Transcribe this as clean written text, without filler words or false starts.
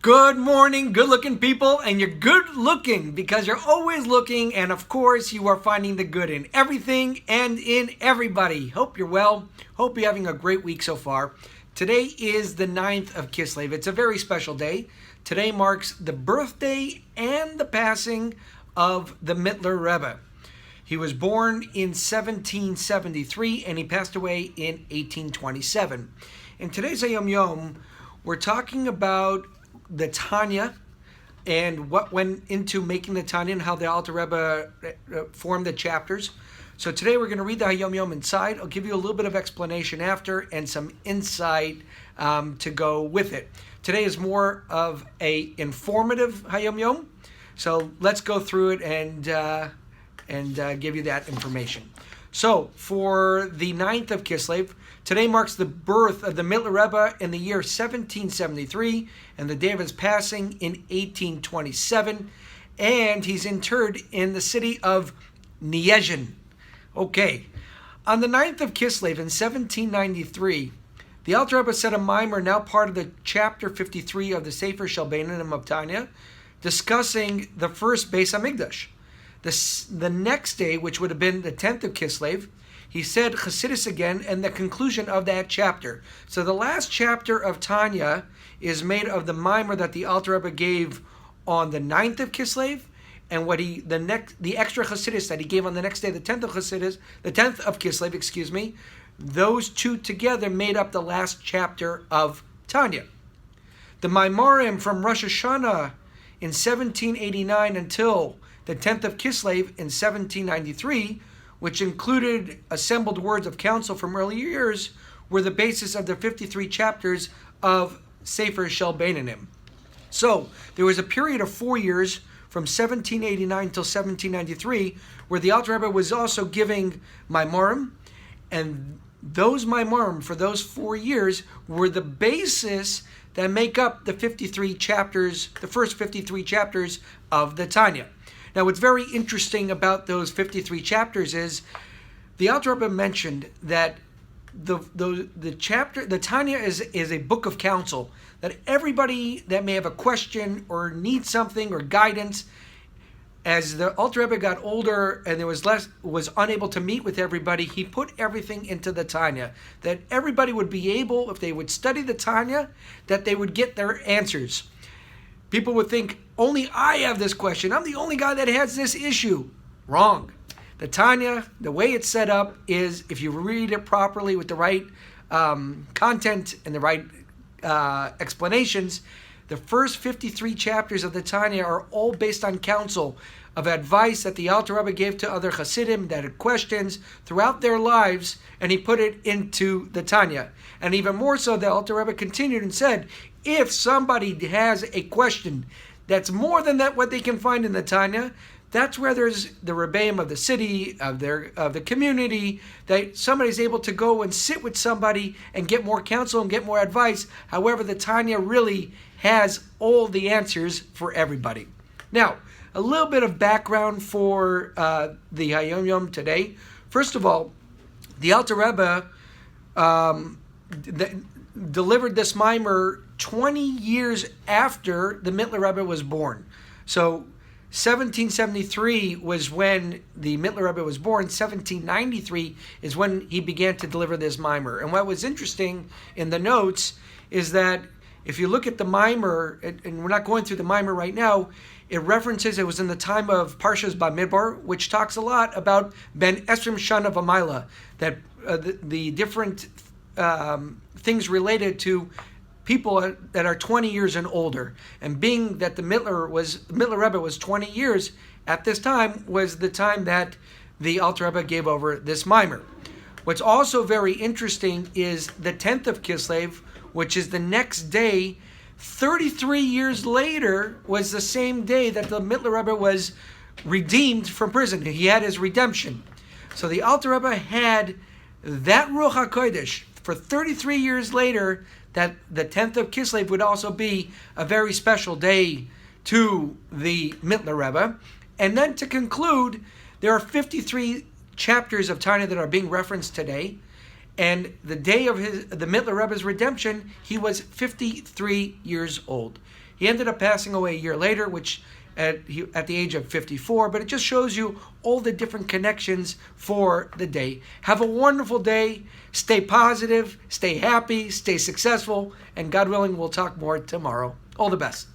Good morning, good-looking people, and you're good-looking because you're always looking, and of course, you are finding the good in everything and in everybody. Hope you're well. Hope you're having a great week so far. Today is the 9th of Kislev. It's a very special day. Today marks the birthday and the passing of the Mittler Rebbe. He was born in 1773 and he passed away in 1827. In today's Hayom Yom, we're talking about the Tanya and what went into making the Tanya and how the Alter Rebbe formed the chapters. So today we're going to read the Hayom Yom inside. I'll give you a little bit of explanation after and some insight to go with it. Today is more of a informative Hayom Yom. So let's go through it and give you that information. So for the 9th of Kislev, today marks the birth of the Mittler Rebbe in the year 1773 and the day of his passing in 1827. And he's interred in the city of Niezhin. Okay, on the 9th of Kislev in 1793, the Alter Rebbe said a mimer, now part of the chapter 53 of the Sefer Shel Beinanim of Tanya, discussing the first Beis HaMikdash. The next day, which would have been the 10th of Kislev, he said Chassidus again and the conclusion of that chapter. So the last chapter of Tanya is made of the mimer that the Alter Rebbe gave on the 9th of Kislev, and the extra Chassidus that he gave on the next day, the 10th of Kislev, those two together made up the last chapter of Tanya. The Maimarim from Rosh Hashanah in 1789 until the 10th of Kislev in 1793, which included assembled words of counsel from earlier years, were the basis of the 53 chapters of Sefer Shel Beinanim. So there was a period of 4 years from 1789 till 1793 where the Alter Rebbe was also giving Maimarim, and those Maimarim for those 4 years were the basis that make up the 53 chapters, the first 53 chapters of the Tanya. Now, what's very interesting about those 53 chapters is the Alter Rebbe mentioned that the Tanya is a book of counsel, that everybody that may have a question or needs something or guidance, as the Alter Rebbe got older and there was unable to meet with everybody, he put everything into the Tanya, that everybody would be able, if they would study the Tanya, that they would get their answers. People would think, only I have this question. I'm the only guy that has this issue. Wrong. The Tanya, the way it's set up is, if you read it properly with the right content and the right explanations, the first 53 chapters of the Tanya are all based on counsel of advice that the Alter Rebbe gave to other Hasidim that had questions throughout their lives, and he put it into the Tanya. And even more so, the Alter Rebbe continued and said, if somebody has a question that's more than that what they can find in the Tanya, that's where there's the Rebbeim of the city, of the community, that somebody's able to go and sit with somebody and get more counsel and get more advice. However, the Tanya really has all the answers for everybody. Now, a little bit of background for the Hayom Yom today. First of all, the Alter Rebbe delivered this mimer 20 years after the Mittler Rebbe was born. So 1773 was when the Mittler Rebbe was born. 1793 is when he began to deliver this mimer. And what was interesting in the notes is that if you look at the mimer, and we're not going through the mimer right now, it references it was in the time of Parshas Bamidbar, which talks a lot about Ben Esrim Shana V'Mayla, that the different things related to people that are 20 years and older. And being that the Mittler Rebbe was 20 years at this time, was the time that the Alter Rebbe gave over this mimer. What's also very interesting is the 10th of Kislev, which is the next day, 33 years later, was the same day that the Mittler Rebbe was redeemed from prison. He had his redemption. So the Alter Rebbe had that Ruach HaKodesh for 33 years later, that the 10th of Kislev would also be a very special day to the Mittler Rebbe. And then to conclude, there are 53 chapters of Tanya that are being referenced today. And the day of the Mittler Rebbe's redemption, he was 53 years old. He ended up passing away a year later, which at the age of 54, but it just shows you all the different connections for the day. Have a wonderful day. Stay positive, stay happy, stay successful, and God willing, we'll talk more tomorrow. All the best.